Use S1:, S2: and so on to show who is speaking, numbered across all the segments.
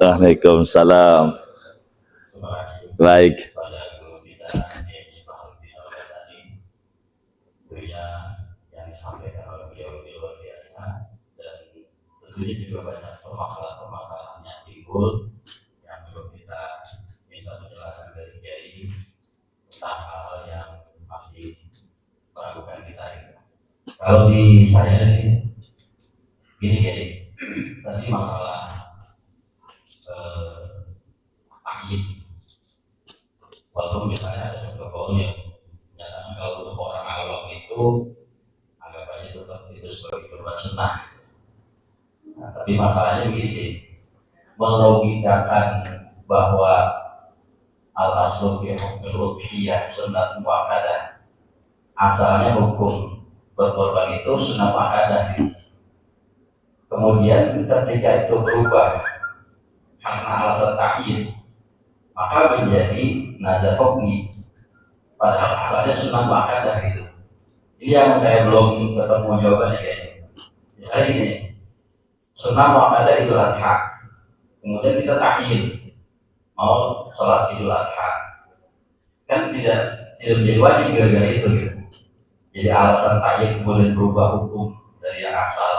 S1: Waalaikumsalam. Baik.
S2: Yang disampaikan oleh beliau luar biasa, dan tentunya juga banyak permasalahan-permasalahan yang timbul yang perlu kita minta penjelasan dari Kiai tentang hal yang masih meragukan kita ini. Kalau di saya ini Kiai, tadi masalah takyid, walaupun misalnya ada contoh yang menyatakan kalau untuk orang awam itu anggapannya tetap itu sebagai kurban sunnah. Nah, tapi masalahnya begini, melogikakan bahwa al-aslu fi hukmil udhiyah sunnah muakkadah, asalnya hukum berkorban itu sunnah muakkadah. Kemudian ketika itu berubah karena alasan takyid, maka menjadi nazar hukmi, padahal asalnya sunnah muakkadah gitu. Ini yang saya belum ketemu jawabannya kayaknya. Misalnya gini, sunnah muakkadah Idul Adha, kemudian kita takyid mau sholat Idul Adha, kan tidak menjadi wajib gara-gara itu gitu. Jadi alasan takyid kemudian berubah hukum dari yang asal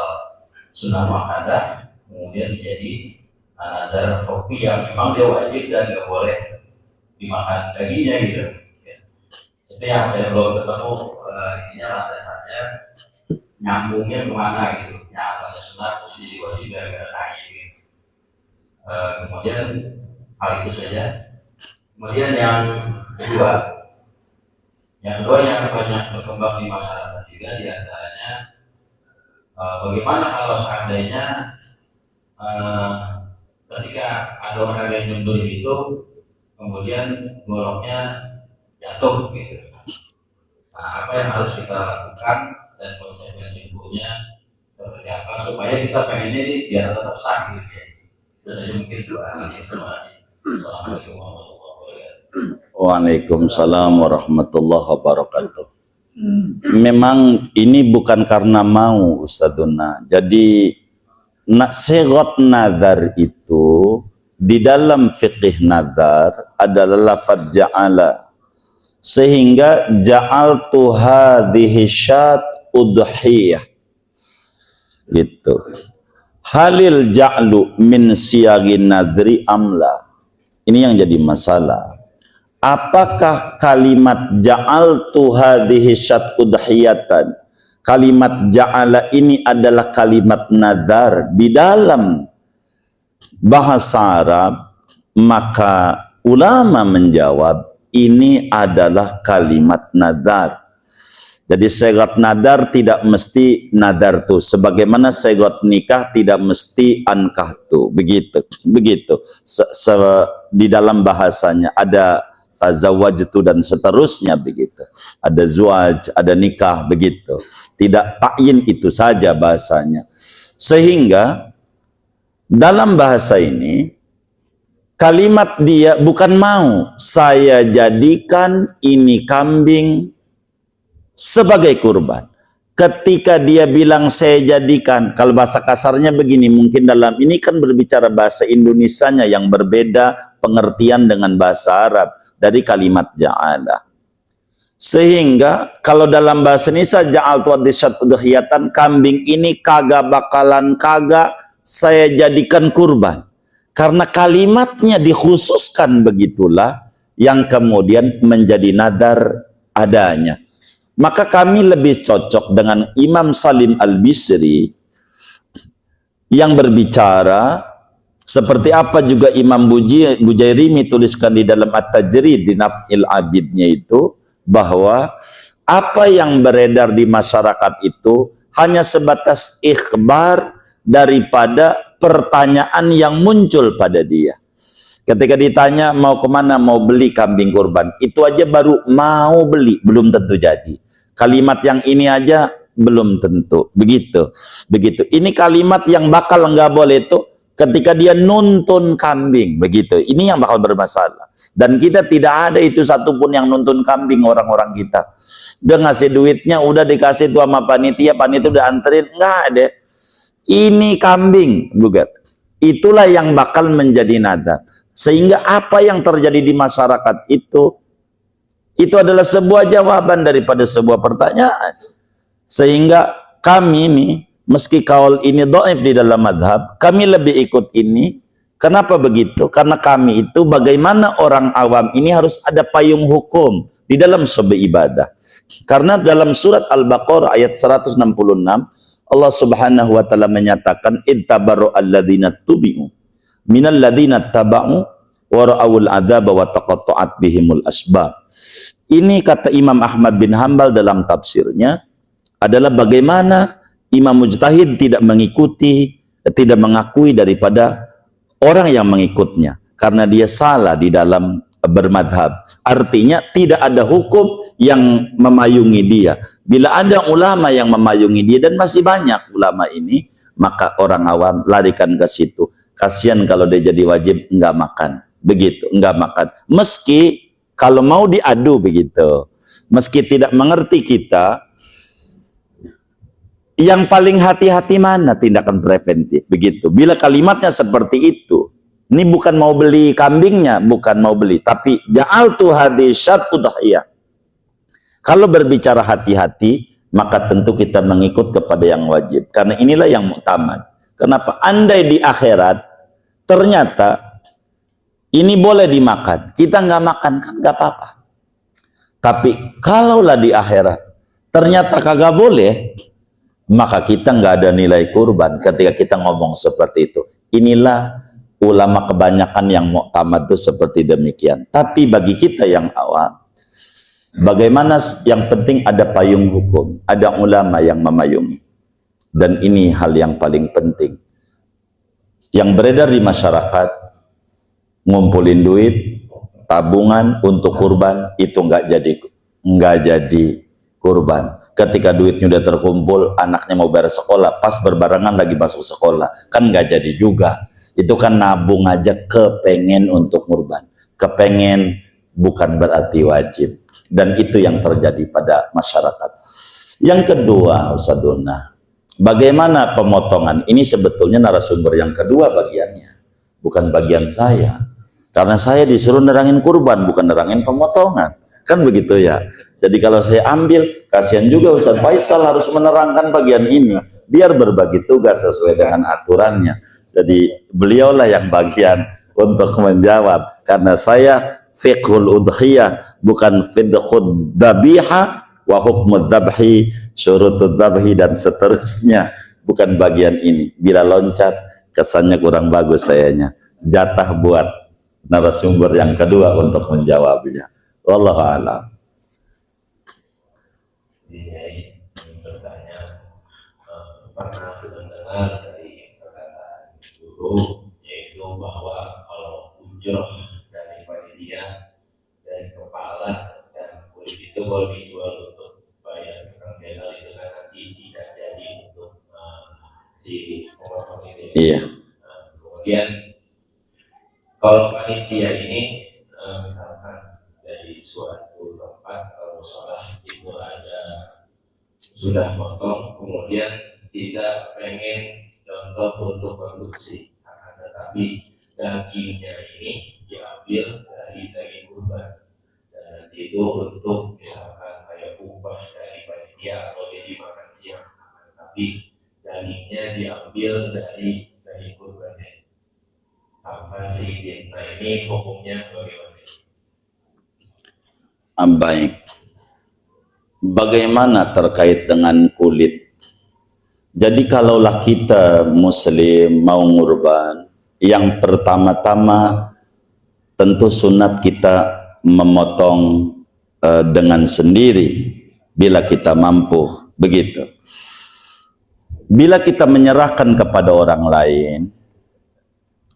S2: sunnah muakkadah kemudian menjadi nazar hukmi yang memang dia wajib dan nggak boleh dimakan dagingnya gitu. Itu yang saya belum ketemu ininya landasannya, nyambungnya kemana gitu. Yang asalnya sunnah jadi wajib gara-gara takyid gitu. Kemudian hal itu saja. Kemudian yang kedua yang banyak berkembang di masyarakat juga, diantaranya bagaimana kalau seandainya ketika ada orang yang nyundul itu kemudian goloknya jatuh gitu. Nah, apa yang harus kita lakukan dan konsekuensi hukumnya seperti apa supaya kita pengennya ini biar tetap sah gitu ya. Itu saja mungkin dua informasi. Assalamualaikum warahmatullahi wabarakatuh.
S1: Waalaikumsalam warahmatullahi wabarakatuh. Memang ini bukan karena mau, Ustadzuna. Jadi sigat nadar itu di dalam fikih nadar adalah lafaz ja'ala, sehingga ja'altu hadhihi syat udhiyah gitu. Halil ja'lu min siyagin nadri amla. Ini yang jadi masalah. Apakah kalimat ja'altu hadhihi syat udhiyatan, kalimat ja'ala ini adalah kalimat nadar di dalam bahasa Arab? Maka ulama menjawab ini adalah kalimat nadar. Jadi segot nadar tidak mesti nadar tuh, sebagaimana segot nikah tidak mesti ankah tuh, begitu. Di dalam bahasanya ada tazawwajtu dan seterusnya begitu. Ada zuwaj, ada nikah begitu. Tidak takyin itu saja bahasanya. Sehingga dalam bahasa ini kalimat dia bukan mau saya jadikan ini kambing sebagai kurban. Ketika dia bilang saya jadikan, kalau bahasa kasarnya begini, mungkin dalam ini kan berbicara bahasa Indonesianya yang berbeda pengertian dengan bahasa Arab dari kalimat ja'ala. Sehingga kalau dalam bahasa Indonesia ja'altu adhisyat udhiyatan, kambing ini kagak bakalan saya jadikan kurban. Karena kalimatnya dikhususkan begitulah yang kemudian menjadi nadar adanya. Maka kami lebih cocok dengan Imam Salim Al-Bisri yang berbicara seperti apa juga Imam Bujairimi tuliskan di dalam At-Tajrid di Naf'il Abidnya itu, bahwa apa yang beredar di masyarakat itu hanya sebatas ikhbar daripada pertanyaan yang muncul pada dia. Ketika ditanya mau kemana, mau beli kambing kurban, itu aja baru mau beli, belum tentu jadi. Kalimat yang ini aja belum tentu, begitu. Ini kalimat yang bakal nggak boleh itu ketika dia nuntun kambing, begitu. Ini yang bakal bermasalah. Dan kita tidak ada itu satupun yang nuntun kambing orang-orang kita. Dia ngasih duitnya, udah dikasih tuh sama panitia udah anterin, nggak ada. Ini kambing, bukan. itulah yang bakal menjadi nadar. Sehingga apa yang terjadi di masyarakat itu adalah sebuah jawaban daripada sebuah pertanyaan. Sehingga kami ini, meski kaul ini dhaif di dalam madhab, kami lebih ikut ini. Kenapa begitu? Karena kami itu bagaimana orang awam ini harus ada payung hukum di dalam sebuah ibadah. Karena dalam surat Al-Baqarah ayat 166, Allah Subhanahu wa taala menyatakan ittabaru alladzina tubi'u minal ladzina taba'u wa ra'awul adzaba wa taqatta'at bihimul asbab. Ini kata Imam Ahmad bin Hanbal dalam tafsirnya adalah bagaimana imam mujtahid tidak mengikuti, tidak mengakui daripada orang yang mengikutnya karena dia salah di dalam bermadhab. Artinya tidak ada hukum yang memayungi dia. Bila ada ulama yang memayungi dia, dan masih banyak ulama ini, maka orang awam larikan ke situ. Kasihan kalau dia jadi wajib enggak makan. Begitu, enggak makan. Meski kalau mau diadu begitu. Meski tidak mengerti kita, yang paling hati-hati mana tindakan preventif begitu. Bila kalimatnya seperti itu, ini bukan mau beli kambingnya, bukan mau beli, tapi ja'altu hadisyat udhiyah. Kalau berbicara hati-hati, maka tentu kita mengikut kepada yang wajib, karena inilah yang muktamad. Kenapa? Andai di akhirat ternyata ini boleh dimakan, kita nggak makan kan nggak apa-apa. Tapi kalaulah di akhirat ternyata kagak boleh, maka kita nggak ada nilai kurban ketika kita ngomong seperti itu. Inilah ulama kebanyakan yang muktamad itu seperti demikian. Tapi bagi kita yang awam, bagaimana yang penting ada payung hukum, ada ulama yang memayungi. Dan ini hal yang paling penting. Yang beredar di masyarakat, ngumpulin duit, tabungan untuk kurban, itu nggak jadi kurban. Ketika duitnya udah terkumpul, anaknya mau bayar sekolah, pas berbarengan lagi masuk sekolah, kan nggak jadi juga. Itu kan nabung aja, kepengen untuk kurban, kepengen, bukan berarti wajib. Dan itu yang terjadi pada masyarakat. Yang kedua, Ustadzuna, bagaimana pemotongan? Ini sebetulnya narasumber yang kedua bagiannya, bukan bagian saya. Karena saya disuruh nerangin kurban, bukan nerangin pemotongan. Kan begitu ya. Jadi kalau saya ambil, kasihan juga Ustaz Faisal harus menerangkan bagian ini. Biar berbagi tugas sesuai dengan aturannya. Jadi beliaulah yang bagian untuk menjawab. Karena saya fiqhul udhiyah, bukan fiqhul dhabiha, wa hukmud dhabhi, syurutud dhabhi, dan seterusnya. Bukan bagian ini. Bila loncat, kesannya kurang bagus sayanya. Jatah buat narasumber yang kedua untuk menjawabnya. Wallahu a'lam.
S2: Ini bertanya, pernah mendengar dari perkataan guru, yaitu bahwa kalau ujroh dari panitia, dari kepala dan kulit itu kalau dijual untuk bayar tukang begal itu kan nanti tidak jadi untuk si pemotong ini.
S1: Iya.
S2: Kemudian kalau panitia ini misalkan dari suatu tempat kalau sholat itu ada sudah potong, kemudian tidak pengen contoh untuk produksi, akan tetapi dagingnya ini diambil dari daging kurban, dan itu untuk misalkan kayak upah dari panitia atau dia dimakan siang, akan tetapi dagingnya diambil dari daging kurbannya tanpa seizin. Nah ini hukumnya bagaimana?
S1: Baik. Bagaimana terkait dengan kulit? Jadi kalaulah kita muslim mau ngurban, yang pertama-tama tentu sunat kita memotong dengan sendiri bila kita mampu, begitu. Bila kita menyerahkan kepada orang lain,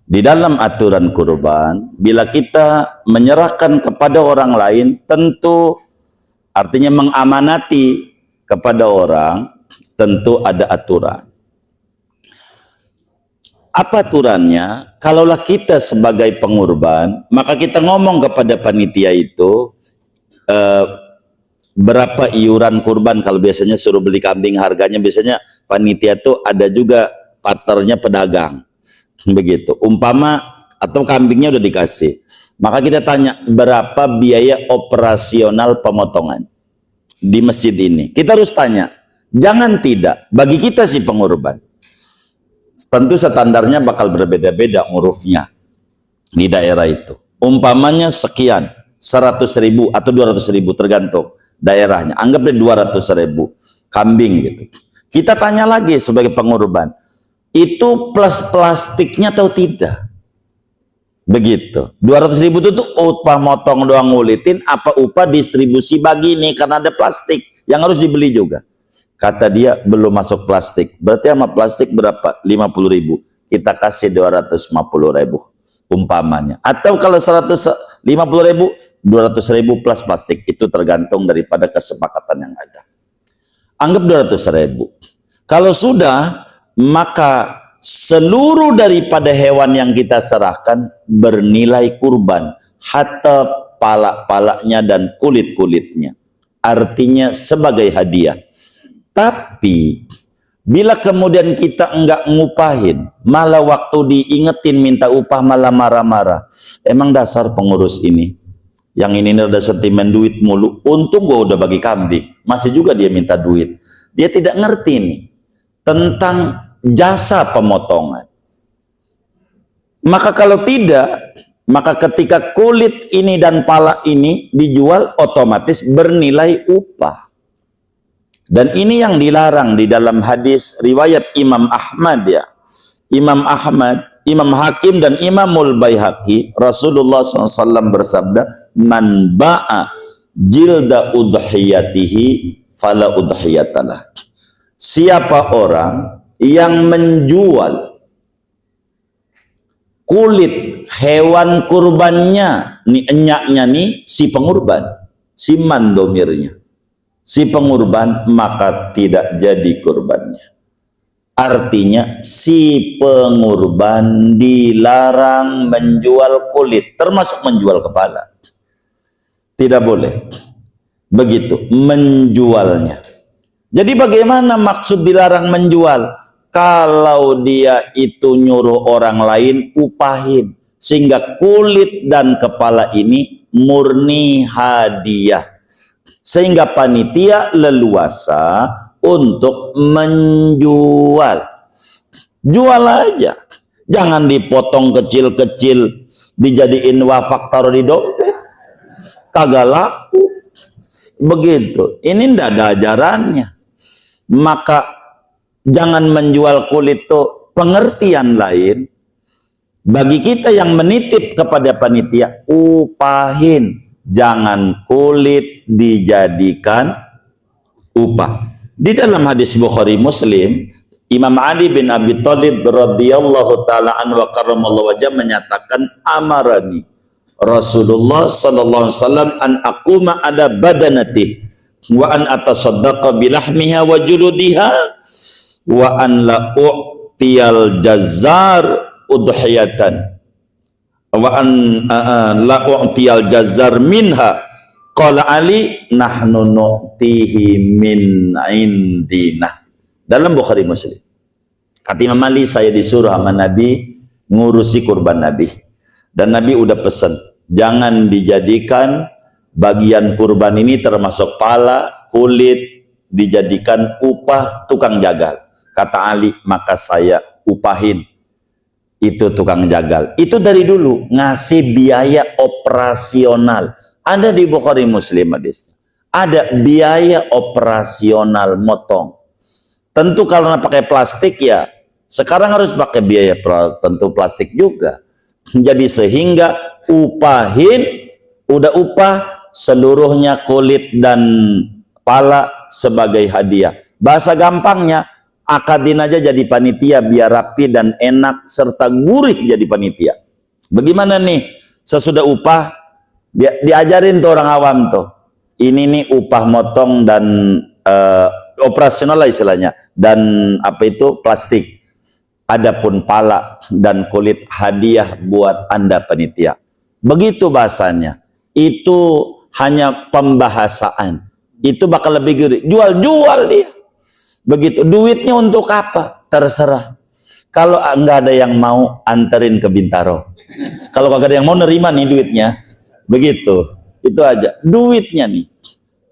S1: di dalam aturan kurban, bila kita menyerahkan kepada orang lain, tentu artinya mengamanati kepada orang, tentu ada aturan. Apa aturannya? Kalaulah kita sebagai pengurban, maka kita ngomong kepada panitia itu, berapa iuran kurban. Kalau biasanya suruh beli kambing, harganya biasanya panitia itu ada juga partnernya pedagang. Begitu. Umpama atau kambingnya udah dikasih. Maka kita tanya, berapa biaya operasional pemotongan di masjid ini? Kita harus tanya. Jangan tidak. Bagi kita si pengurban. Tentu standarnya bakal berbeda-beda hurufnya di daerah itu. Umpamanya sekian, 100.000 atau 200.000 tergantung daerahnya. Anggap deh 200.000 kambing gitu. Kita tanya lagi sebagai pengurban, itu plus plastiknya atau tidak? Begitu. 200.000 itu tuh upah motong doang ngulitin, apa upah distribusi bagi nih karena ada plastik yang harus dibeli juga. Kata dia belum masuk plastik. Berarti sama plastik berapa? 50.000. Kita kasih 250.000 umpamanya. Atau kalau 150.000, 200.000 plus plastik. Itu tergantung daripada kesepakatan yang ada. Anggap 200.000. Kalau sudah, maka seluruh daripada hewan yang kita serahkan bernilai kurban. Hatta palak-palaknya dan kulit-kulitnya. Artinya sebagai hadiah. Tapi bila kemudian kita enggak ngupahin, malah waktu diingetin minta upah malah marah-marah. Emang dasar pengurus ini. Yang ini ada sentimen duit mulu. Untung gua udah bagi kambing. Masih juga dia minta duit. Dia tidak ngerti nih tentang jasa pemotongan. Maka kalau tidak, maka ketika kulit ini dan pala ini dijual otomatis bernilai upah. Dan ini yang dilarang di dalam hadis riwayat Imam Ahmad ya. Imam Ahmad, Imam Hakim dan Imamul Baihaqi, Rasulullah SAW bersabda, "Man ba'a jilda udhiyatihi fala udhiyatalah." Siapa orang yang menjual kulit hewan kurbannya, nih enyaknya nih si pengurban, si mandomirnya. Si pengurban maka tidak jadi kurbannya. Artinya si pengurban dilarang menjual kulit, termasuk menjual kepala. Tidak boleh. Begitu, menjualnya. Jadi bagaimana maksud dilarang menjual? Kalau dia itu nyuruh orang lain upahin. Sehingga kulit dan kepala ini murni hadiah. Sehingga panitia leluasa untuk menjual. Jual aja. Jangan dipotong kecil-kecil, dijadiin wafak taruh di dompet. Kagak laku. Begitu. Ini ndak ada ajarannya. Maka jangan menjual kulit itu pengertian lain. Bagi kita yang menitip kepada panitia, upahin. Jangan kulit dijadikan upah. Di dalam hadis Bukhari Muslim, Imam Ali bin Abi Thalib radhiyallahu taala anhu wa karramallahu wajhah menyatakan, amarani Rasulullah sallallahu alaihi wasallam an aquma ala badanati wa an atasaddaqa bilahmiha wa juludiha wa an la u'tiyal jazzar udhiyatan wa an la u'tiyal jazzar minha. Qala Ali nahnu nu'tihi min indina. Dalam Bukhari Muslim. Kata Imam Ali, saya disuruh sama Nabi ngurusi kurban Nabi. Dan Nabi udah pesan, jangan dijadikan bagian kurban ini termasuk pala, kulit, dijadikan upah tukang jagal. Kata Ali, maka saya upahin itu tukang jagal. Itu dari dulu ngasih biaya operasional. Ada di Bukhari Muslim hadisnya. Ada biaya operasional motong. Tentu karena pakai plastik ya, sekarang harus pakai biaya tentu plastik juga. Jadi sehingga upahin, udah upah seluruhnya kulit dan pala sebagai hadiah. Bahasa gampangnya, akadin aja jadi panitia biar rapi dan enak serta gurih jadi panitia. Bagaimana nih sesudah upah diajarin tuh orang awam tuh. Ini nih upah motong dan operasional lah istilahnya, dan apa itu plastik. Adapun pala dan kulit hadiah buat Anda panitia. Begitu bahasanya. Itu hanya pembahasaan. Itu bakal lebih gede. Jual-jual dia. Begitu. Duitnya untuk apa? Terserah. Kalau nggak ada yang mau, anterin ke Bintaro. Kalau kagak ada yang mau, nerima nih duitnya. Begitu. Itu aja. Duitnya nih.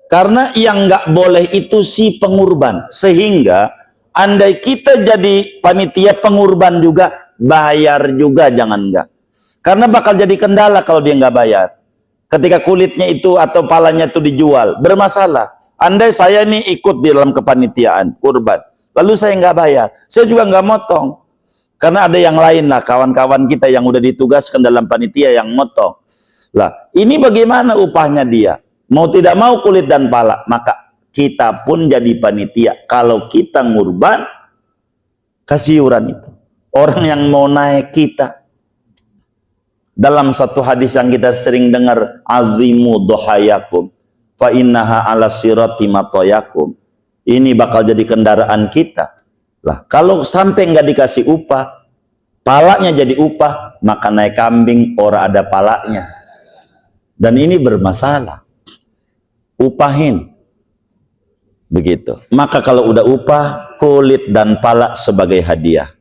S1: Karena yang nggak boleh itu si pengurban. Sehingga andai kita jadi panitia pengurban juga, bayar juga, jangan enggak. Karena bakal jadi kendala kalau dia nggak bayar. Ketika kulitnya itu atau palanya itu dijual, bermasalah. Andai saya ini ikut di dalam kepanitiaan kurban, lalu saya nggak bayar, saya juga nggak motong. Karena ada yang lain lah, kawan-kawan kita yang udah ditugaskan dalam panitia yang motong. Lah, ini bagaimana upahnya dia? Mau tidak mau kulit dan pala, maka kita pun jadi panitia. Kalau kita ngurban, kasih iuran itu. Orang yang mau naik kita. Dalam satu hadis yang kita sering dengar, azimu dohayakum fa innaha ala sirati matoyakum. Ini bakal jadi kendaraan kita. Lah, kalau sampai nggak dikasih upah, palanya jadi upah, maka naik kambing ora ada palanya. Dan ini bermasalah. Upahin. Begitu. Maka kalau udah upah, kulit dan pala sebagai hadiah.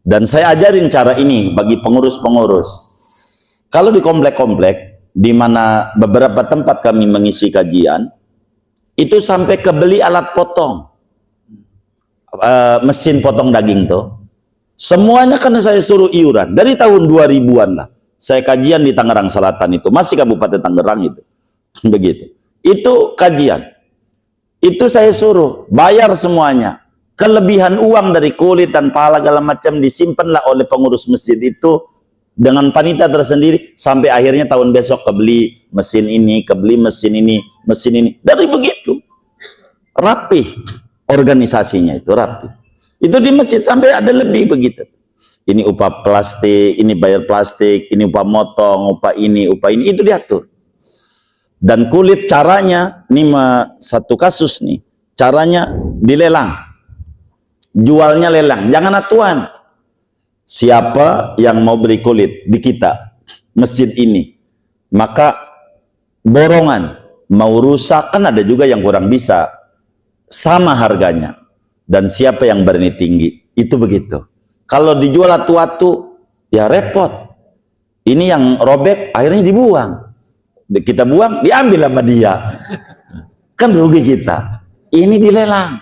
S1: Dan saya ajarin cara ini bagi pengurus-pengurus. Kalau di komplek-komplek, di mana beberapa tempat kami mengisi kajian, itu sampai kebeli alat potong, mesin potong daging tuh. Semuanya kan saya suruh iuran dari tahun 2000-an lah. Saya kajian di Tangerang Selatan itu, masih Kabupaten Tangerang itu, begitu. Itu kajian, itu saya suruh bayar semuanya. Kelebihan uang dari kulit dan pala segala macam disimpanlah oleh pengurus masjid itu dengan panitia tersendiri sampai akhirnya tahun besok kebeli mesin ini, kebeli mesin ini, mesin ini. Dari begitu rapi organisasinya itu, rapi. Itu di masjid sampai ada lebih begitu. Ini upah plastik, ini bayar plastik, ini upah motong, upah ini, itu diatur. Dan kulit caranya, ini satu kasus nih, caranya dilelang. Jualnya lelang, jangan atuan. Siapa yang mau beli kulit di kita, masjid ini, maka borongan, mau rusak, kan ada juga yang kurang bisa, sama harganya. Dan siapa yang berani tinggi, itu begitu. Kalau dijual atu-atu, ya repot. Ini yang robek, akhirnya dibuang. Kita buang, diambil sama dia. Kan rugi kita. Ini dilelang.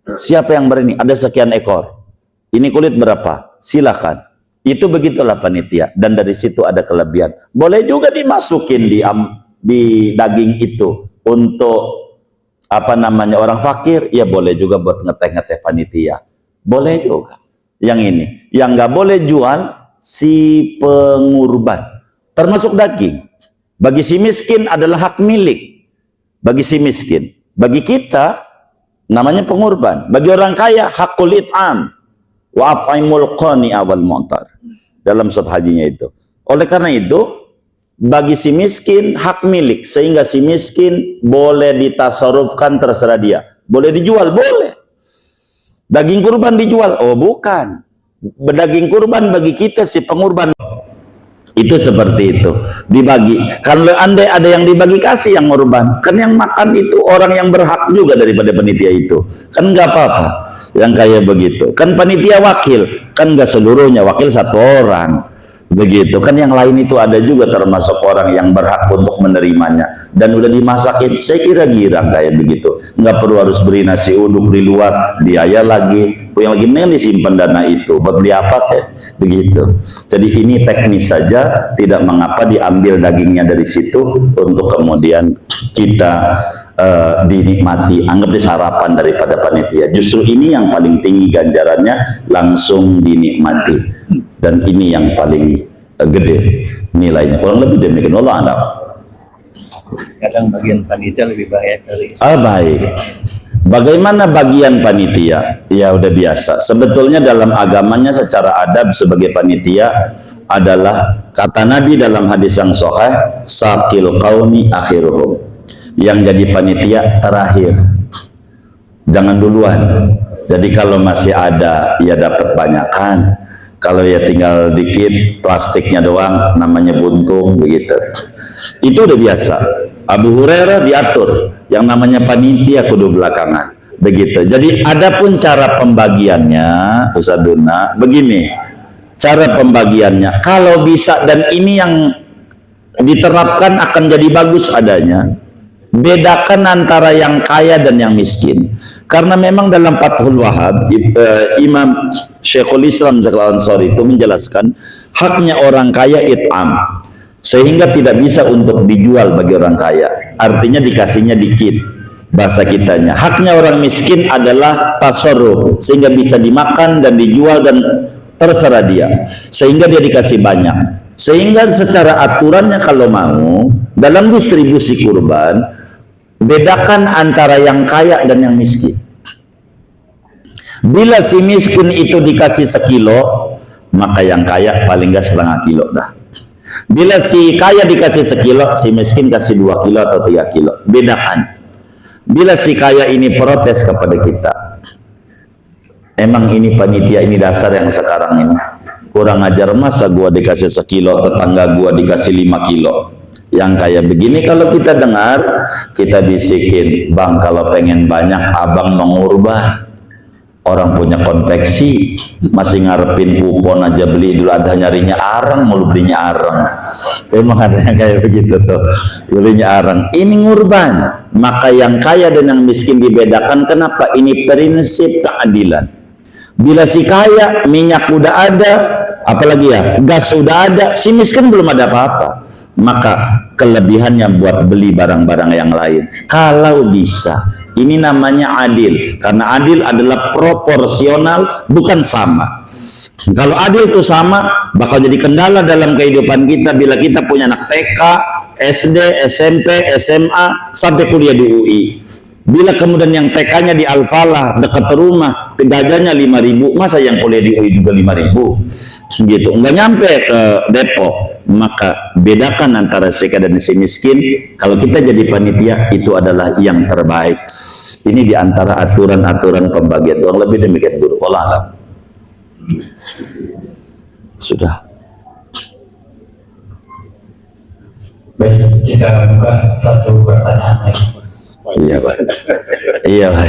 S1: Siapa yang berani? Ada sekian ekor. Ini kulit berapa? Silakan. Itu begitulah panitia. Dan dari situ ada kelebihan. Boleh juga dimasukin di daging itu untuk apa namanya orang fakir. Ya boleh juga buat ngeteh-ngeteh panitia. Boleh juga. Yang ini, yang nggak boleh jual si pengurban, termasuk daging. Bagi si miskin adalah hak milik. Bagi si miskin. Bagi kita namanya pengurban. Bagi orang kaya hakul it'am. Wa at'imul qani'a wal mu'tar. Dalam surat hajinya itu. Oleh karena itu, bagi si miskin hak milik, sehingga si miskin boleh ditasarufkan terserah dia. Boleh dijual, boleh. Daging kurban dijual, oh bukan. Daging kurban bagi kita si pengurban. Itu seperti itu, dibagi. Kalau andai ada yang dibagi kasih yang kurban, kan yang makan itu orang yang berhak juga daripada panitia itu. Kan nggak apa-apa yang kayak begitu. Kan panitia wakil, kan nggak seluruhnya, wakil satu orang. Begitu kan, yang lain itu ada juga termasuk orang yang berhak untuk menerimanya, dan udah dimasakin. Saya kira girang kayak begitu, nggak perlu harus beri nasi uduk di luar, biaya lagi, yang lagi mendingan disimpan dana itu buat beli apa kayak begitu. Jadi ini teknis saja, tidak mengapa diambil dagingnya dari situ untuk kemudian kita dinikmati, anggap di sarapan daripada panitia. Justru ini yang paling tinggi ganjarannya, langsung dinikmati. Dan ini yang paling gede nilainya, kurang lebih demikian. Allah a'lam.
S3: Kadang bagian panitia lebih baik dari
S1: Baik. Bagaimana bagian panitia? Ya udah biasa. Sebetulnya dalam agamanya secara adab sebagai panitia adalah kata Nabi dalam hadis yang sahih, saqil qaumi akhiruhum. Yang jadi panitia terakhir. Jangan duluan. Jadi kalau masih ada ya dapat banyakan. Kalau ya tinggal dikit, plastiknya doang, namanya buntung, begitu. Itu udah biasa. Abu Hurairah diatur, yang namanya panitia kudu belakangan. Begitu. Jadi adapun cara pembagiannya, Ustaz Duna, begini. Cara pembagiannya, kalau bisa dan ini yang diterapkan akan jadi bagus adanya. Bedakan antara yang kaya dan yang miskin. Karena memang dalam Fathul Wahhab, Imam Syekhul Islam Zakaria Ansari itu menjelaskan haknya orang kaya it'am, sehingga tidak bisa untuk dijual bagi orang kaya. Artinya dikasihnya dikit, bahasa kitanya. Haknya orang miskin adalah tasarruf, sehingga bisa dimakan dan dijual dan terserah dia, sehingga dia dikasih banyak. Sehingga secara aturannya kalau mau dalam distribusi kurban, bedakan antara yang kaya dan yang miskin. Bila si miskin itu dikasih sekilo, maka yang kaya paling nggak setengah kilo dah. Bila si kaya dikasih sekilo, si miskin kasih 2 kilo atau 3 kilo. Bedakan. Bila si kaya ini protes kepada kita, emang ini panitia ini dasar yang sekarang ini kurang ajar, masa gua dikasih sekilo, tetangga gua dikasih 5 kilo. Yang kayak begini kalau kita dengar, kita bisikin, bang kalau pengen banyak abang mengurban. Orang punya konveksi, masih ngarepin kupon aja beli Idul Adha nyarinya arang, mulu belinya arang. Emang ada yang kayak begitu tuh, belinya arang. Ini ngurban, maka yang kaya dan yang miskin dibedakan. Kenapa? Ini prinsip keadilan. Bila si kaya minyak udah ada, apalagi ya gas udah ada, si miskin belum ada apa-apa, maka kelebihannya buat beli barang-barang yang lain. Kalau bisa, ini namanya adil, karena adil adalah proporsional, bukan sama. Kalau adil itu sama, bakal jadi kendala dalam kehidupan kita bila kita punya anak TK, SD, SMP, SMA, sampai kuliah di UI. Bila kemudian yang TK-nya di Al-Falah dekat rumah, jajannya 5.000, masa yang kuliah di UI juga 5.000? Gitu, nggak nyampe ke Depok. Maka bedakan antara si kaya dan si miskin. Kalau kita jadi panitia, itu adalah yang terbaik. Ini di antara aturan-aturan pembagian. Kurang lebih demikian dulu. Wallah alam. Sudah.
S2: Baik, kita buka satu pertanyaan lagi.
S1: Iya Pak. Iya Pak.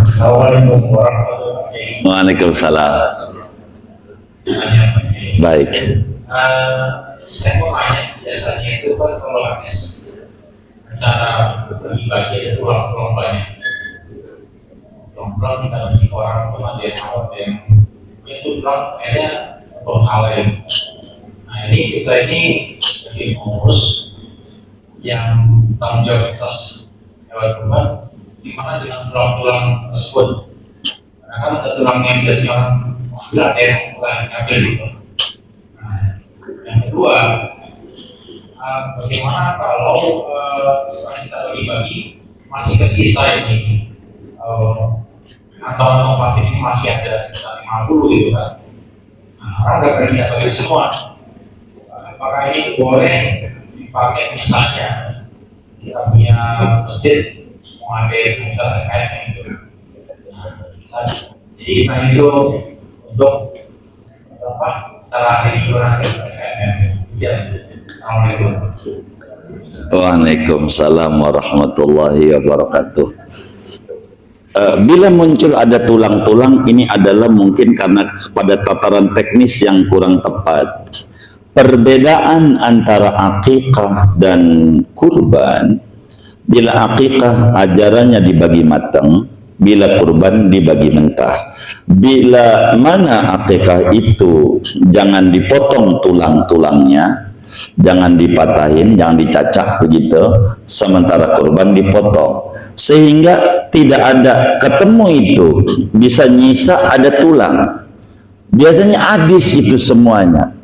S2: Assalamualaikum warahmatullahi wabarakatuh.
S1: Waalaikumsalam. Baik.
S2: Saya mau tanya, biasanya itu kan kalau habis acara bagi-bagi itu tulang-tulang banyak. Tulang-tulang kita bagi orang cuma dia tahu yang itu tulang kayaknya berkaleng. Nah ini kita ini jadi pengurus yang tanggung jawab atas hewan kurban, di mana dengan tulang-tulang tersebut. Karena kan ada tulang yang biasanya orang berat ya, bukan ngambil gitu. Yang kedua, bagaimana kalau setelah kita bagi-bagi masih kesisa ini atau plastik ini masih ada sekitar 50 gitu kan? Nah, orang nggak berani bagi semua. Apakah ini boleh dipakai misalnya kita punya masjid mau ada misalnya kayak gitu? Nah, jadi itu untuk apa? Terakhir itu nanti ya. Assalamualaikum.
S1: Waalaikumsalam warahmatullahi wabarakatuh. Bila muncul ada tulang-tulang, ini adalah mungkin karena pada tataran teknis yang kurang tepat. Perbedaan antara akikah dan kurban, bila akikah ajarannya dibagi matang, bila kurban dibagi mentah. Bila mana akikah itu jangan dipotong tulang-tulangnya, jangan dipatahin, jangan dicacak begitu, sementara kurban dipotong, sehingga tidak ada ketemu itu bisa nyisa ada tulang. Biasanya habis itu semuanya.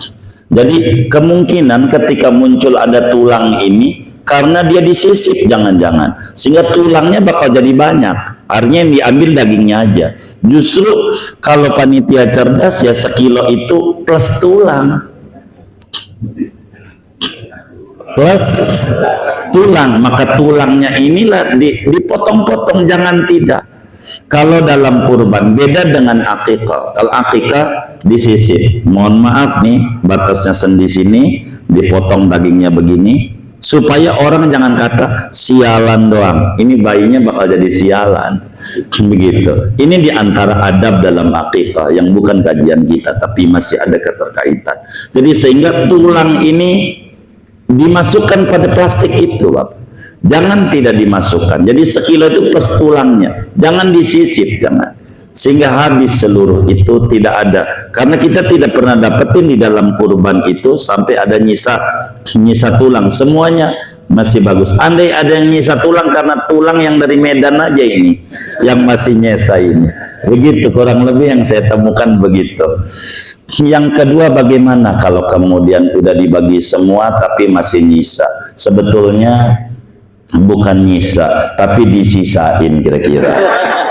S1: Jadi kemungkinan ketika muncul ada tulang ini karena dia disisip jangan-jangan, sehingga tulangnya bakal jadi banyak. Artinya yang diambil dagingnya aja. Justru kalau panitia cerdas ya sekilo itu plus tulang. plus tulang, maka tulangnya inilah dipotong-potong, jangan tidak. Kalau dalam kurban beda dengan akikah. Kalau akikah disisip, mohon maaf nih, batasnya sendi sini, dipotong dagingnya begini, supaya orang jangan kata sialan doang, ini bayinya bakal jadi sialan, begitu. Ini diantara adab dalam akikah yang bukan kajian kita, tapi masih ada keterkaitan. Jadi sehingga tulang ini dimasukkan pada plastik itu, Bapak. Jangan tidak dimasukkan. Jadi sekilo itu plus tulangnya, jangan disisip, jangan. Sehingga habis seluruh itu, tidak ada. Karena kita tidak pernah dapetin di dalam kurban itu sampai ada nyisa tulang. Semuanya masih bagus. Andai ada yang nyisa tulang karena tulang yang dari Medan aja ini, yang masih nyisa ini. Begitu kurang lebih yang saya temukan begitu. Yang kedua, bagaimana kalau kemudian udah dibagi semua tapi masih nyisa? Sebetulnya bukan nyisa, tapi disisain kira-kira.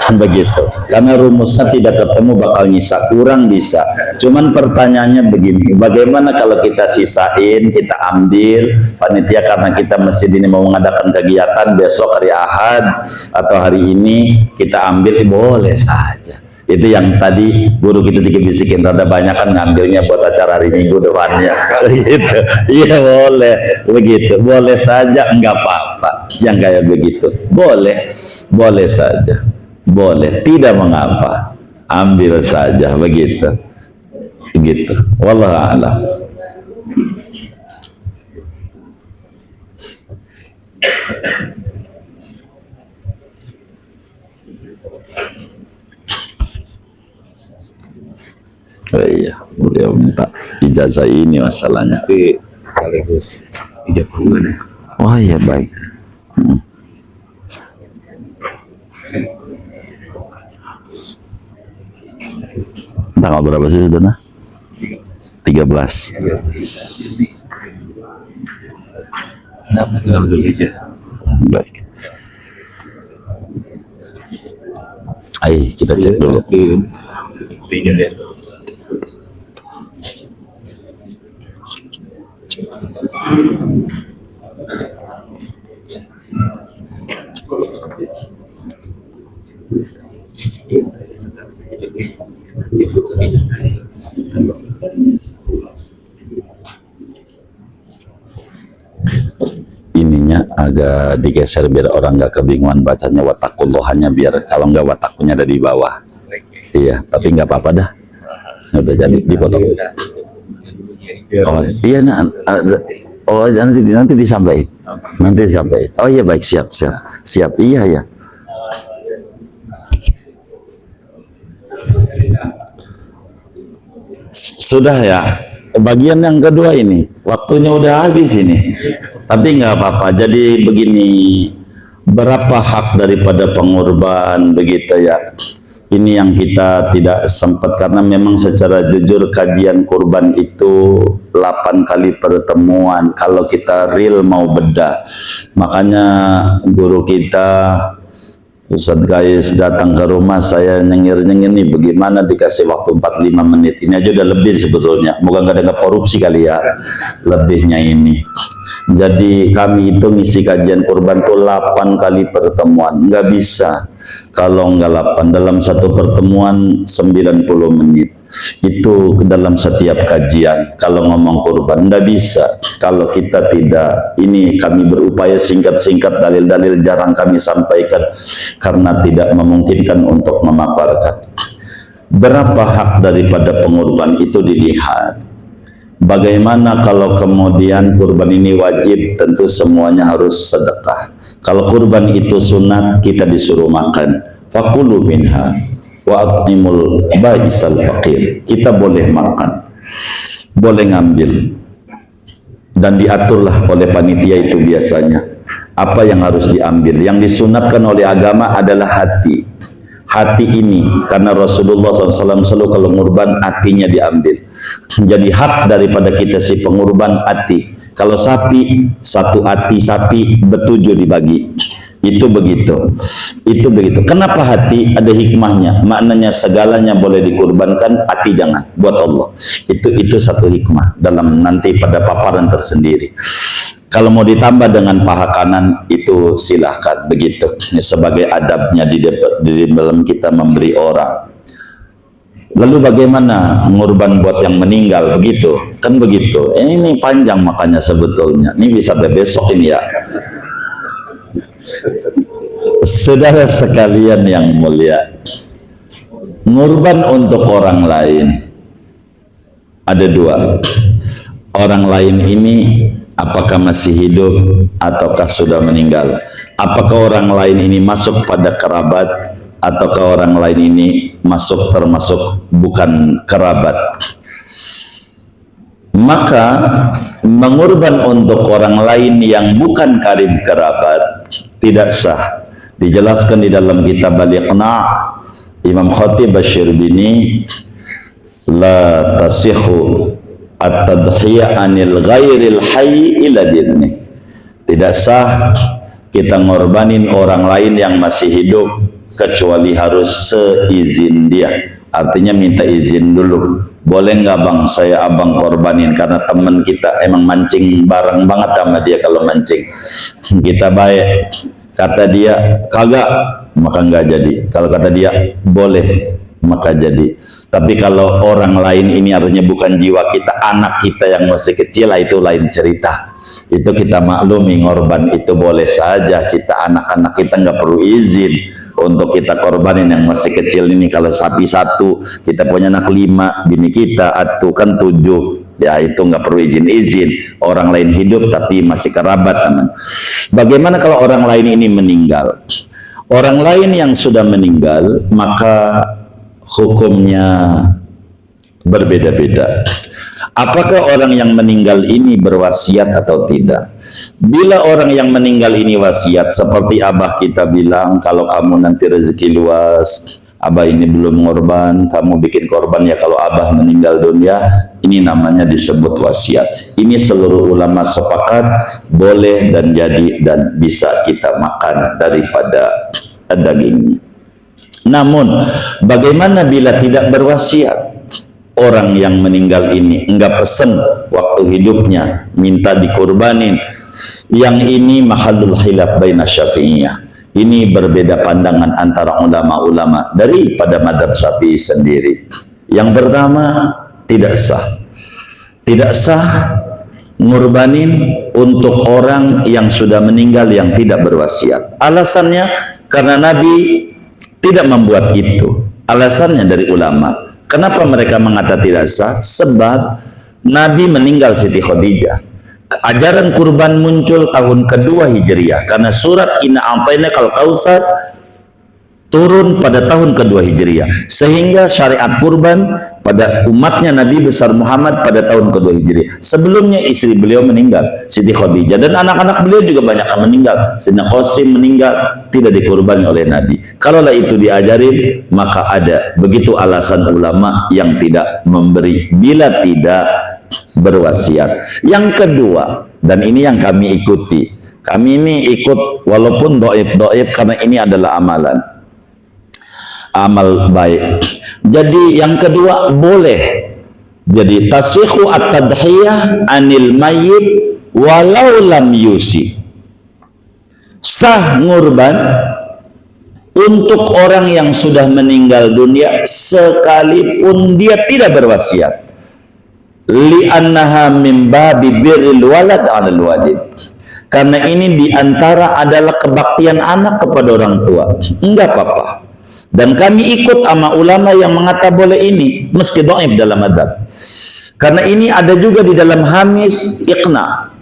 S1: Begitu. Karena rumusnya tidak ketemu, bakal nyisa, kurang bisa. Cuman pertanyaannya begini, bagaimana kalau kita sisain, kita ambil, panitia karena kita masjid ini mau mengadakan kegiatan besok hari Ahad atau hari ini, kita ambil, boleh saja. Itu yang tadi guru kita juga bisikin, rada banyak kan ngambilnya buat acara hari Minggu depannya. Begitu. Iya boleh, begitu. Boleh saja, enggak apa-apa. Yang kayak begitu, boleh, boleh saja. Boleh, tidak mengapa, ambil saja, begitu, begitu. Wallahu a'lam. Oh iya, beliau minta ijazah ini masalahnya.
S3: Tapi sekaligus ijazah ya.
S1: Oh iya, baik. Tanggal berapa sih sudah? 13. Baik. Ayo kita cek dulu. Ininya agak digeser biar orang nggak kebingungan bacanya watakullohanya, biar kalau nggak watakunya ada di bawah. Iya, tapi nggak apa-apa dah. Udah jadi dipotong. Oh iya, nah, oh nanti disampaikan. Nanti disampaikan. Oh iya, baik, siap. Iya ya. Sudah ya. Bagian yang kedua ini, waktunya udah habis ini. Tapi nggak apa-apa. Jadi begini, berapa hak daripada pengorban begitu ya. Ini yang kita tidak sempat karena memang secara jujur kajian kurban itu 8 kali pertemuan kalau kita real mau bedah. Makanya guru kita Ustaz Gais datang ke rumah saya nyengir-nyengir nih, bagaimana dikasih waktu 45 menit. Ini aja udah lebih sebetulnya. Moga nggak ada korupsi kali ya lebihnya ini. Jadi kami itu ngisi kajian kurban tuh 8 kali pertemuan. Nggak bisa kalau nggak 8. Dalam satu pertemuan 90 menit. Itu dalam setiap kajian. Kalau ngomong kurban nggak bisa kalau kita tidak. Ini kami berupaya singkat-singkat, dalil-dalil jarang kami sampaikan karena tidak memungkinkan untuk memaparkan. Berapa hak daripada pengorban itu dilihat. Bagaimana kalau kemudian kurban ini wajib, tentu semuanya harus sedekah. Kalau kurban itu sunat, kita disuruh makan. Fakulu minha wa at'imul ba'isal faqir. Kita boleh makan, boleh ngambil, dan diaturlah oleh panitia itu biasanya apa yang harus diambil. Yang disunatkan oleh agama adalah hati. Hati ini karena Rasulullah SAW selalu kalau ngurban hatinya diambil. Jadi hak daripada kita si pengurban hati. Kalau sapi, satu hati sapi bertujuh dibagi. Itu begitu. Itu begitu. Kenapa hati? Ada hikmahnya. Maknanya segalanya boleh dikurbankan, hati jangan. Buat Allah. Itu satu hikmah dalam nanti pada paparan tersendiri. Kalau mau ditambah dengan paha kanan itu silahkan, begitu. Ini sebagai adabnya di dalam kita memberi orang. Lalu bagaimana ngurban buat yang meninggal, begitu? Kan begitu. Ini panjang makanya sebetulnya. Ini bisa besok ini ya. Saudara sekalian yang mulia, ngurban untuk orang lain ada dua. Orang lain ini apakah masih hidup ataukah sudah meninggal? Apakah orang lain ini masuk pada kerabat ataukah orang lain ini masuk termasuk bukan kerabat? Maka mengurban untuk orang lain yang bukan karib kerabat tidak sah. Dijelaskan di dalam kitab Al-Iqna' Imam Khatib Asy-Syirbini, la tasihhu at-tadhiyah anil ghairil hayy ila dinni. Tidak sah kita ngorbanin orang lain yang masih hidup kecuali harus seizin dia. Artinya minta izin dulu. Boleh nggak bang, saya abang korbanin karena teman kita emang mancing bareng banget sama dia kalau mancing. Kita baik. Kata dia kagak, maka nggak jadi. Kalau kata dia boleh, maka jadi. Tapi kalau orang lain ini artinya bukan jiwa kita, anak kita yang masih kecil, itu lain cerita. Itu kita maklumi, ngorban itu boleh saja. Kita anak-anak kita nggak perlu izin untuk kita korbanin yang masih kecil ini. Kalau sapi satu, kita punya anak 5, bini kita atuh kan 7, ya itu nggak perlu izin. Orang lain hidup tapi masih kerabat, teman. Bagaimana kalau orang lain ini meninggal? Orang lain yang sudah meninggal maka hukumnya berbeda-beda. Apakah orang yang meninggal ini berwasiat atau tidak? Bila orang yang meninggal ini wasiat, seperti abah kita bilang, kalau kamu nanti rezeki luas, abah ini belum ngorban, kamu bikin korban ya kalau abah meninggal dunia, ini namanya disebut wasiat. Ini seluruh ulama sepakat boleh dan jadi dan bisa kita makan daripada dagingnya. Namun bagaimana bila tidak berwasiat? Orang yang meninggal ini enggak pesen waktu hidupnya minta dikurbanin. Yang ini mahallul khilaf baina Syafi'iyah. Ini berbeda pandangan antara ulama-ulama daripada madzhab Syafi'i sendiri. Yang pertama, tidak sah. Tidak sah ngurbanin untuk orang yang sudah meninggal yang tidak berwasiat. Alasannya karena Nabi tidak membuat itu. Alasannya dari ulama. Kenapa mereka mengatakan tidak sah? Sebab Nabi meninggal Siti Khadijah. Ajaran kurban muncul tahun kedua Hijriah karena surat Inna A'tainakal Kautsar turun pada tahun kedua Hijriah, sehingga syariat kurban pada umatnya Nabi besar Muhammad pada tahun kedua Hijriah. Sebelumnya istri beliau meninggal, Siti Khadijah, dan anak-anak beliau juga banyak yang meninggal. Sayyidina Qasim meninggal, tidak dikurban oleh Nabi. Kalaulah itu diajarin, maka ada begitu alasan ulama yang tidak memberi bila tidak berwasiat. Yang kedua, dan ini yang kami ikuti, kami ini ikut walaupun doif karena ini adalah amal baik. Jadi yang kedua boleh. Jadi tasihhu at-tadhiyah anil mayyit walau lam yusi. Sah ngurban untuk orang yang sudah meninggal dunia sekalipun dia tidak berwasiat. Li'annaha min babi birril walad 'alal walid. Karena ini diantara adalah kebaktian anak kepada orang tua. Enggak apa-apa. Dan kami ikut sama ulama yang mengatakan boleh ini meski dhaif dalam adab. Karena ini ada juga di dalam Hamis Iqna.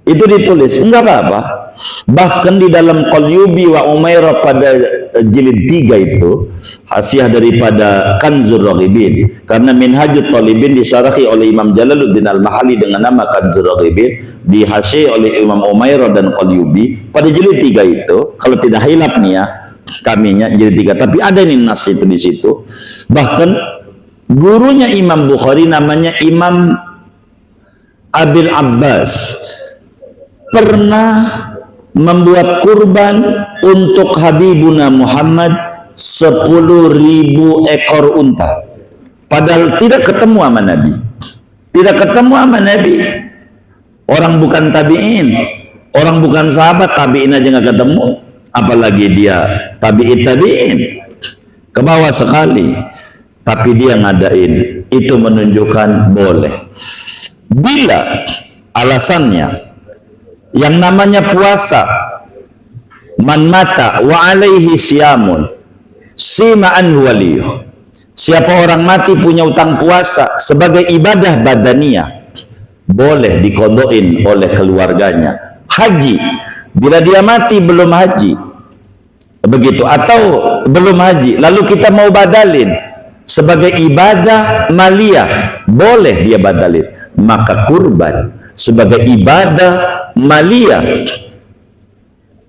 S1: Itu ditulis, enggak apa-apa. Bahkan di dalam Qalyubi wa Umairah pada jilid 3 itu hasiah daripada Kanzur Raghibin, karena Minhajut Talibin disarahi oleh Imam Jalaluddin Al-Mahalli dengan nama Kanzur Raghibin, dihasyi oleh Imam Umairah dan Qalyubi pada jilid 3 itu. Kalau tidak hilaf nih ya, kaminya jilid 3, tapi ada nih nas itu di situ. Bahkan gurunya Imam Bukhari namanya Imam Abil Abbas pernah membuat kurban untuk Habibuna Muhammad 10.000 ekor unta, padahal tidak ketemu sama Nabi. Orang bukan tabi'in, orang bukan sahabat, tabi'in aja nggak ketemu, apalagi dia tabi'in, ke bawah sekali. Tapi dia ngadain, itu menunjukkan boleh. Bila alasannya yang namanya puasa, man mata wa alaihi siyamun sima'an waliyuh, siapa orang mati punya utang puasa sebagai ibadah badaniyah, boleh dikodoin oleh keluarganya. Haji, bila dia mati belum haji, begitu, atau belum haji, lalu kita mau badalin sebagai ibadah maliyah, boleh dia badalin. Maka kurban sebagai ibadah maliyah,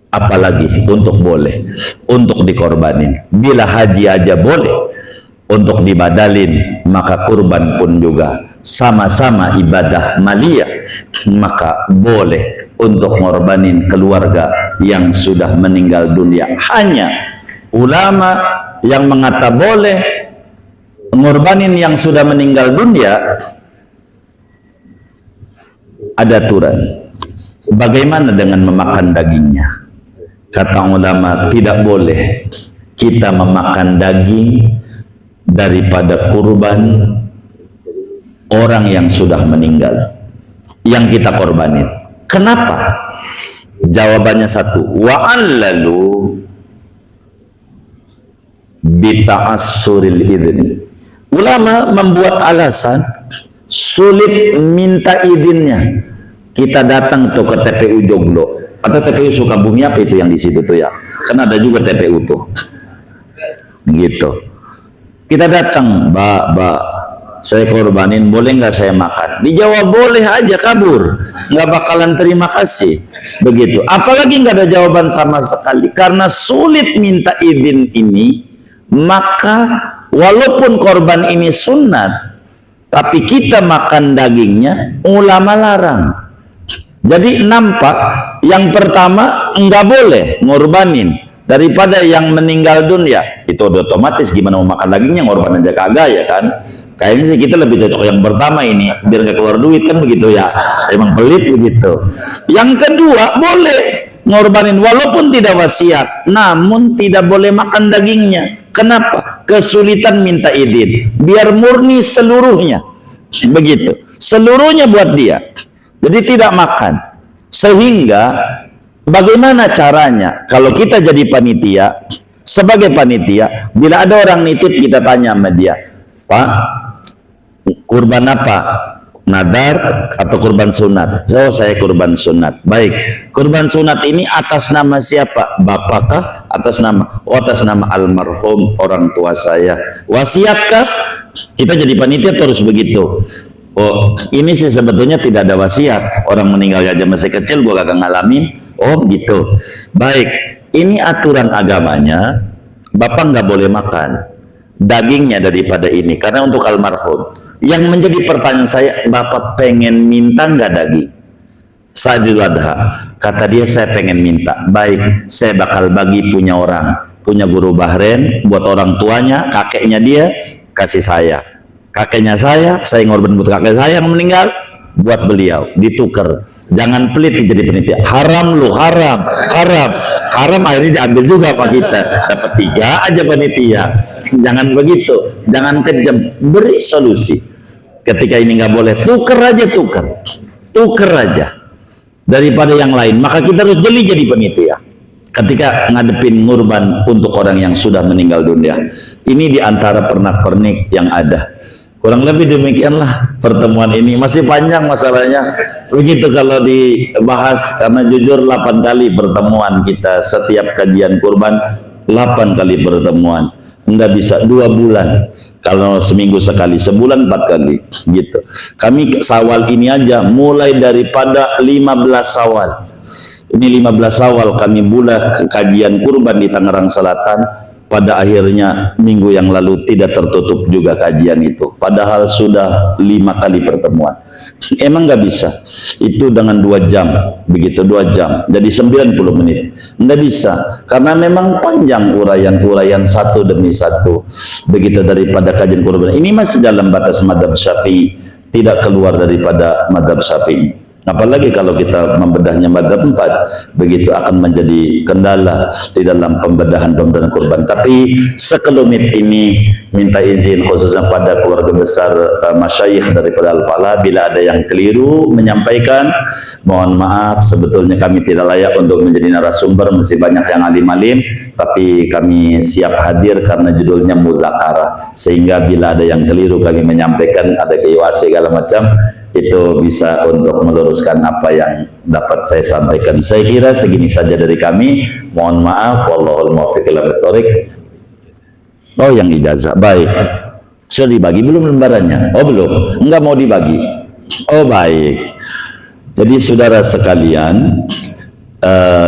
S1: apalagi untuk boleh untuk dikorbanin. Bila haji aja boleh untuk dibadalin, maka kurban pun juga sama-sama ibadah maliyah, maka boleh untuk ngorbanin keluarga yang sudah meninggal dunia. Hanya ulama yang mengata boleh ngorbanin yang sudah meninggal dunia, ada aturan. Bagaimana dengan memakan dagingnya? Kata ulama, tidak boleh kita memakan daging daripada kurban orang yang sudah meninggal yang kita korbanin. Kenapa? Jawabannya satu, wa'allalu bita'assuril idni. Ulama membuat alasan sulit minta izinnya. Kita datang tuh ke TPU Joglo atau TPU Sukabumi, apa itu yang di situ tuh ya? Kan ada juga TPU tuh. Gitu. Kita datang, Mbak, saya korbanin, boleh nggak saya makan? Dijawab boleh aja, kabur, nggak bakalan terima kasih. Begitu. Apalagi nggak ada jawaban sama sekali. Karena sulit minta izin ini, maka walaupun korban ini sunat, tapi kita makan dagingnya, ulama larang. Jadi nampak yang pertama nggak boleh ngorbanin daripada yang meninggal dunia. Itu udah otomatis, gimana mau makan dagingnya, ngorban aja kagak ya kan? Kayaknya sih kita lebih cocok yang pertama ini, biar nggak keluar duit kan begitu ya. Emang pelit begitu. Yang kedua, boleh ngorbanin walaupun tidak wasiat, namun tidak boleh makan dagingnya. Kenapa? Kesulitan minta izin, biar murni seluruhnya, begitu, seluruhnya buat dia, jadi tidak makan. Sehingga bagaimana caranya kalau kita jadi panitia, sebagai panitia, bila ada orang nitip, kita tanya sama dia, Pak, kurban apa? Nadar atau kurban sunat? So, saya kurban sunat. Baik, kurban sunat ini atas nama siapa? Bapakkah? Atas nama? Oh, atas nama almarhum orang tua saya. Wasiatkah? Kita jadi panitia terus begitu. Oh, ini sih sebetulnya tidak ada wasiat. Orang meninggal aja masih kecil, gua kagak ngalamin. Oh, begitu. Baik, ini aturan agamanya. Bapak nggak boleh makan dagingnya daripada ini, karena untuk almarhum. Yang menjadi pertanyaan saya, Bapak pengen minta nggak daging saat Idul Adha? Kata dia, saya pengen minta. Baik, saya bakal bagi punya orang, punya guru Bahren, buat orang tuanya, kakeknya dia, kasih saya. Kakeknya saya ngorban buat kakek saya yang meninggal, buat beliau, ditukar. Jangan pelit jadi penitia. Haram lu, haram. Haram akhirnya diambil juga sama kita. Dapat 3 aja panitia. Jangan begitu, jangan kejam. Beri solusi. Ketika ini nggak boleh, tuker aja daripada yang lain. Maka kita harus jeli jadi panitia ketika ngadepin ngurban untuk orang yang sudah meninggal dunia. Ini diantara pernak-pernik yang ada. Kurang lebih demikianlah pertemuan ini. Masih panjang masalahnya. Begitu kalau dibahas, karena jujur 8 kali pertemuan kita. Setiap kajian kurban 8 kali pertemuan. Enggak bisa 2 bulan. Kalau seminggu sekali, sebulan 4 kali gitu. Kami Sawal ini aja mulai daripada 15 Sawal. Ini 15 Sawal kami mulai kajian kurban di Tangerang Selatan. Pada akhirnya minggu yang lalu tidak tertutup juga kajian itu. Padahal sudah 5 kali pertemuan. Emang nggak bisa. Itu dengan 2 jam. Begitu 2 jam. Jadi 90 menit. Nggak bisa. Karena memang panjang uraian-uraian satu demi satu. Begitu daripada kajian kurban. Ini masih dalam batas madhab Syafi'i. Tidak keluar daripada madhab Syafi'i. Apalagi kalau kita membedahnya madhab 4, begitu akan menjadi kendala di dalam pembedahan kurban. Tapi sekelumit ini minta izin khususnya pada keluarga besar masyayikh daripada Al-Falah, bila ada yang keliru menyampaikan, mohon maaf, sebetulnya kami tidak layak untuk menjadi narasumber, masih banyak yang alim-alim, tapi kami siap hadir karena judulnya Mudzakarah, sehingga bila ada yang keliru kami menyampaikan, ada kiwasi segala macam, itu bisa untuk meluruskan apa yang dapat saya sampaikan. Saya kira segini saja dari kami. Mohon maaf. Wallahul muwaffiq ila thoriq. Oh, yang ijazah. Baik. Sudah dibagi belum lembarannya? Oh, belum. Enggak mau dibagi. Oh, baik. Jadi saudara sekalian,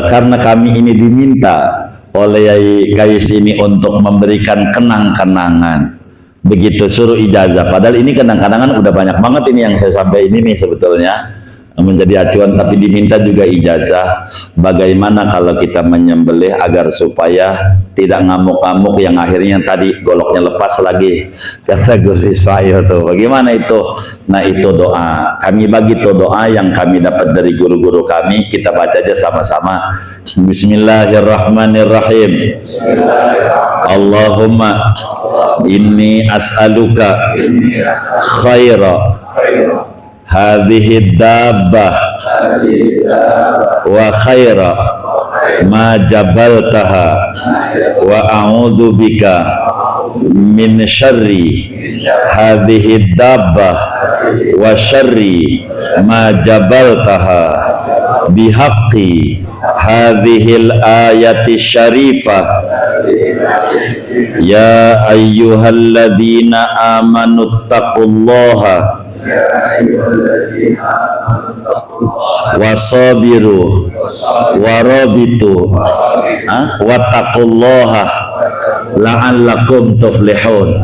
S1: karena kami ini diminta oleh Yai Kais ini untuk memberikan kenang-kenangan, begitu suruh ijazah, padahal ini kenang-kenangan udah banyak banget ini yang saya sampaikan ini nih sebetulnya menjadi acuan, tapi diminta juga ijazah. Bagaimana kalau kita menyembelih agar supaya tidak ngamuk-ngamuk yang akhirnya tadi goloknya lepas lagi, kata Guru Ismail tuh, bagaimana itu? Nah, itu doa, kami bagi tuh doa yang kami dapat dari guru-guru kami, kita baca aja sama-sama. Bismillahirrahmanirrahim. Allahumma inni as'aluka khaira hadhihi dabbah wa khaira ma jabaltaha wa a'udzu bika min syarri hadhihi dabbah wa syarri ma jabaltaha bihaqqi hadhil ayati syarifah ya ayyuhalladzina amanu taqullaha wasabiru warabitu wattaqullaha la'allakum tuflihun.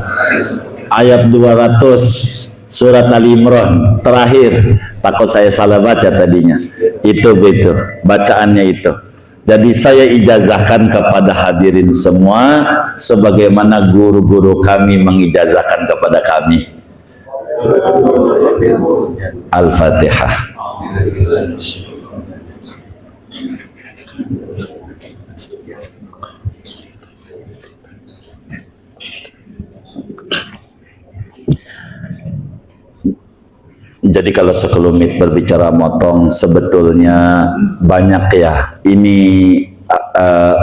S1: Ayat 200 surat Ali Imran terakhir, takut saya salah baca tadinya. Itu begitu bacaannya itu. Jadi saya ijazahkan kepada hadirin semua sebagaimana guru-guru kami mengijazahkan kepada kami. Al-Fatihah. Jadi kalau sekelumit berbicara motong, sebetulnya banyak ya. Ini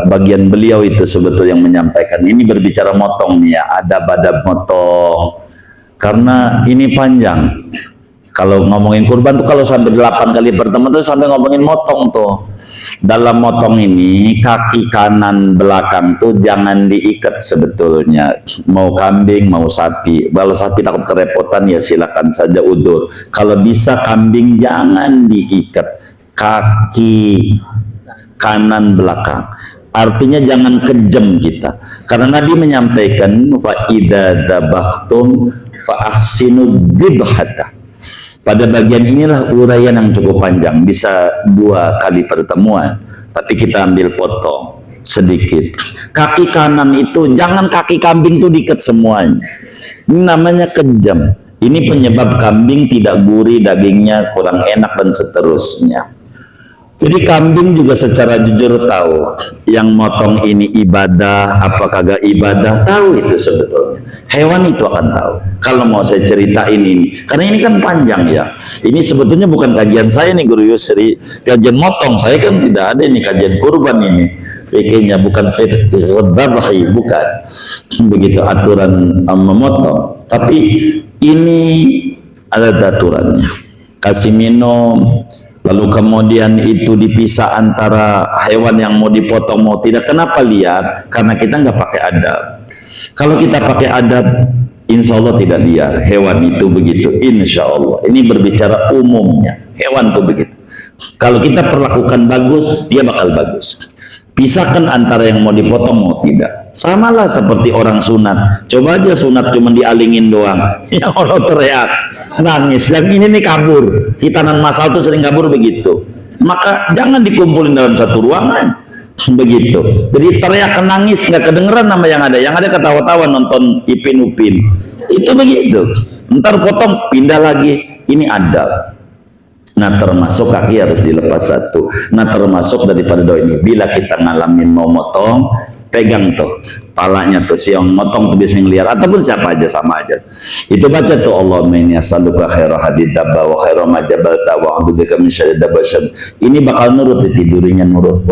S1: bagian beliau itu sebetulnya yang menyampaikan. Ini berbicara motong nih ya, adab-adab motong. Karena ini panjang. Kalau ngomongin kurban tuh kalau sampai 8 kali pertemuan tuh sampai ngomongin motong tuh. Dalam motong ini kaki kanan belakang tuh jangan diikat sebetulnya. Mau kambing mau sapi. Kalau sapi takut kerepotan ya silakan saja udur. Kalau bisa kambing jangan diikat kaki kanan belakang. Artinya jangan kejam kita. Karena Nabi menyampaikan fa idza dzabhtum fa ahsinu dzibhata. Pada bagian inilah uraian yang cukup panjang, bisa 2 kali pertemuan, tapi kita ambil potong sedikit. Kaki kanan itu jangan kaki kambing itu diikat semuanya. Ini namanya kejam. Ini penyebab kambing tidak gurih, dagingnya kurang enak dan seterusnya. Jadi kambing juga secara jujur tahu yang motong ini ibadah apa kagak ibadah, tahu itu sebetulnya. Hewan itu akan tahu. Kalau mau saya ceritain ini, karena ini kan panjang ya. Ini sebetulnya bukan kajian saya nih Guru Yusri, kajian motong. Saya kan tidak ada ini kajian kurban ini. Fikihnya bukan fikih dzabhi, bukan. Begitu aturan memotong. Tapi ini ada aturannya. Kasih minum, lalu kemudian itu dipisah antara hewan yang mau dipotong mau tidak. Kenapa liar? Karena kita nggak pakai adab. Kalau kita pakai adab, insya Allah tidak liar. Hewan itu begitu, insya Allah. Ini berbicara umumnya. Hewan itu begitu. Kalau kita perlakukan bagus, dia bakal bagus. Pisahkan antara yang mau dipotong mau tidak. Samalah seperti orang sunat. Coba aja sunat cuma dialingin doang. Yang orang teriak, nangis. Yang ini nih kabur. Hitanan masal tuh sering kabur begitu. Maka jangan dikumpulin dalam satu ruangan. Begitu. Jadi teriak nangis nggak kedengeran nama yang ada. Yang ada ketawa-tawa nonton Ipin Upin. Itu begitu. Ntar potong pindah lagi. Ini adab. Nah termasuk kaki harus dilepas satu. Nah termasuk daripada doa ini, bila kita ngalamin mau motong, pegang tuh palanya tuh, si yang motong tuh biasanya liar, ataupun siapa aja sama aja. Itu baca tuh Allahumma inni as'aluka khaira hadid dabba wa khaira ma jabalta wa a'udzubika min syarri dabba syam. Ini bakal nurut ditidurinya, nurut,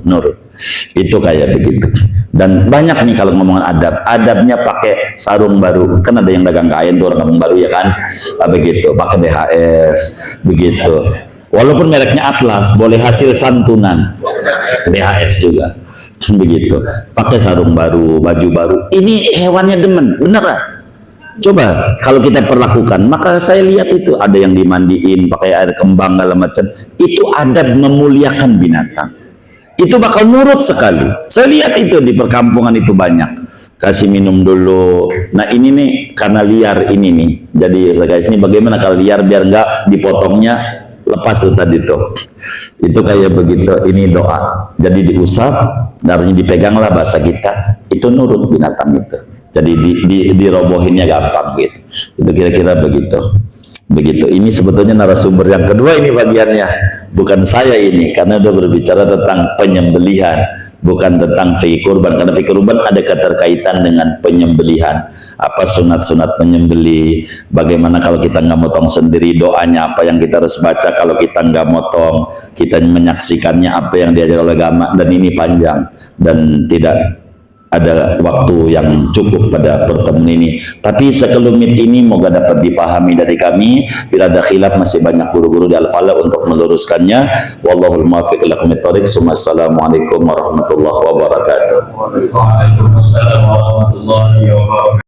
S1: nurut. Itu kayak begitu. Dan banyak nih kalau ngomongin adab, adabnya pakai sarung baru. Kan ada yang dagang kain tuh orang kampung baru ya kan, begitu, pakai BHS, begitu. Walaupun mereknya Atlas, boleh hasil santunan, BHS juga, begitu. Pakai sarung baru, baju baru. Ini hewannya demen, beneran. Coba kalau kita perlakukan, maka saya lihat itu ada yang dimandiin pakai air kembang segala macam. Itu adab memuliakan binatang. Itu bakal nurut sekali. Saya lihat itu di perkampungan itu banyak. Kasih minum dulu. Nah ini nih karena liar ini nih. Jadi guys ini bagaimana kalau liar biar nggak dipotongnya, lepas tuh tadi tuh. Itu kayak begitu. Ini doa. Jadi diusap, darahnya dipeganglah bahasa kita. Itu nurut binatang itu. Jadi dirobohinnya gampang gitu. Itu kira-kira begitu. Begitu. Ini sebetulnya narasumber yang kedua ini bagiannya, bukan saya ini, karena udah berbicara tentang penyembelihan, bukan tentang fikih kurban, karena fikih kurban ada keterkaitan dengan penyembelihan. Apa sunat-sunat penyembelih, bagaimana kalau kita nggak motong sendiri, doanya apa yang kita harus baca kalau kita nggak motong, kita menyaksikannya apa yang diajar oleh agama, dan ini panjang dan tidak ada waktu yang cukup pada pertemuan ini. Tapi sekelumit ini moga dapat dipahami dari kami. Bila ada khilaf masih banyak guru-guru di Al-Falah untuk meluruskannya. Wallahul muwaffiq ila aqwamit thoriq. Assalamualaikum warahmatullahi wabarakatuh.
S2: Waalaikumsalam warahmatullahi wabarakatuh.